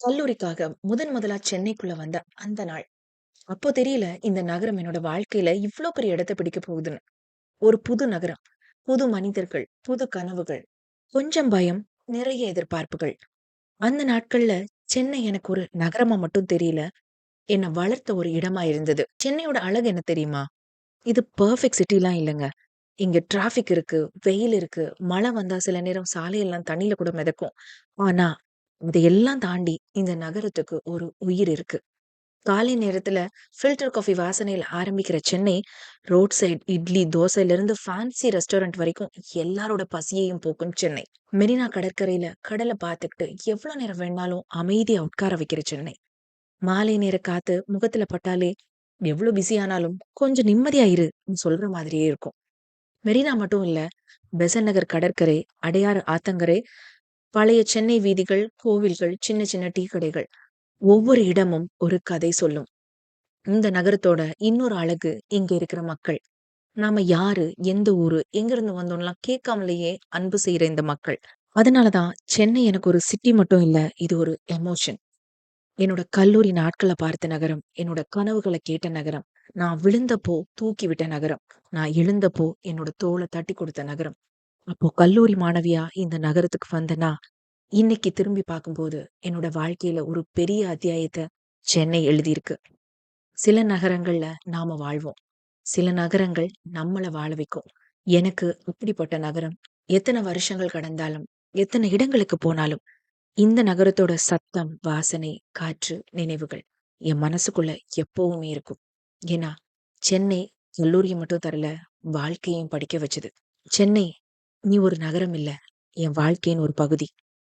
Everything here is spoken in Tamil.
கல்லூரிக்காக முதலா சென்னைக்குள்ள வந்த அந்த நாள். அப்போ தெரியல இந்த நகரம் என்னோட வாழ்க்கையில இவ்ளோ பெரிய இடத்த பிடிக்க போகுதுன்னு. ஒரு புது நகரம், புது மனிதர்கள், புது கனவுகள், கொஞ்சம் பயம், நிறைய எதிர்பார்ப்புகள். அந்த நாட்கள்ல சென்னை எனக்கு ஒரு நகரமா மட்டும் தெரியல. என்ன வளர்த்த ஒரு இடமா இருந்தது. சென்னையோட அழகு என்ன தெரியுமா? இது பெர்ஃபெக்ட் சிட்டிலாம் இல்லங்க. இங்க டிராஃபிக் இருக்கு, வெயில் இருக்கு, மழை வந்தா சில நேரம் சாலையெல்லாம் தண்ணீல கூட மிதக்கும். ஆனா, இதையெல்லாம் தாண்டி இந்த நகரத்துக்கு ஒரு உயிர் இருக்கு. காலை நேரத்துல ஃபில்டர் காஃபி வாசனையில ஆரம்பிக்கிற சென்னை, ரோட் சைடு இட்லி, தோசையிலிருந்து ஃபேன்சி ரெஸ்டாரண்ட் வரைக்கும் எல்லாரோட பசியையும் போக்கும் சென்னை. மெரினா கடற்கரையில கடல பார்த்துக்கிட்டு எவ்வளோ நேரம் வேணாலும் அமைதியா உட்கார வைக்கிற சென்னை. மாலை நேர காத்து முகத்துல பட்டாலே எவ்வளோ பிஸி ஆனாலும் கொஞ்சம் நிம்மதியா இருன்னு சொல்ற மாதிரியே இருக்கும். மெரினா மட்டும் இல்ல, பெசன்ட் நகர் கடற்கரை, அடையாறு ஆத்தங்கரை, பழைய சென்னை வீதிகள், கோவில்கள், சின்ன சின்ன டீ கடைகள். ஒவ்வொரு இடமும் ஒரு கதை சொல்லும். இந்த நகரத்தோட இன்னொரு அழகு இங்க இருக்கிற மக்கள். நாம யாரு, எந்த ஊரு, எங்கிருந்து வந்தோம்லாம் கேட்காமலேயே அன்பு செய்ற இந்த மக்கள். அதனாலதான் சென்னை எனக்கு ஒரு சிட்டி மட்டும் இல்ல, இது ஒரு எமோஷன். என்னோட கல்லூரி நாட்கள பார்த்த நகரம், என்னோட கனவுகள கேட்ட நகரம், நான் விழுந்தப்போ தூக்கி விட்ட நகரம், நான் எழுந்தப்போ என்னோட தோள தட்டி கொடுத்த நகரம். அப்போ கல்லூரி மாணவியா இந்த நகரத்துக்கு வந்தனா, இன்னைக்கு திரும்பி பார்க்கும்போது என்னோட வாழ்க்கையில ஒரு பெரிய அத்தியாயத்த சென்னை எழுதியிருக்கு. சில நகரங்கள்ல நாம வாழ்வோம். சில நகரங்கள் நம்மள வாழ வைக்கும். எனக்கு அப்படிப்பட்ட நகரம் எத்தன வருஷங்கள் கடந்தாலும், எத்தன இடங்களுக்கு போனாலும், இந்த நகரத்தோட சத்தம், வாசனை, காற்று, நினைவுகள் என் மனசுக்குள்ள எப்பவுமே இருக்கும். ஏன்னா, சென்னை கல்லூரிய மட்டும் தரல, வாழ்க்கையும் படிக்க வச்சது. சென்னை, நீ ஒரு நகரம் இல்ல, என் வாழ்க்கையின் ஒரு பகுதி.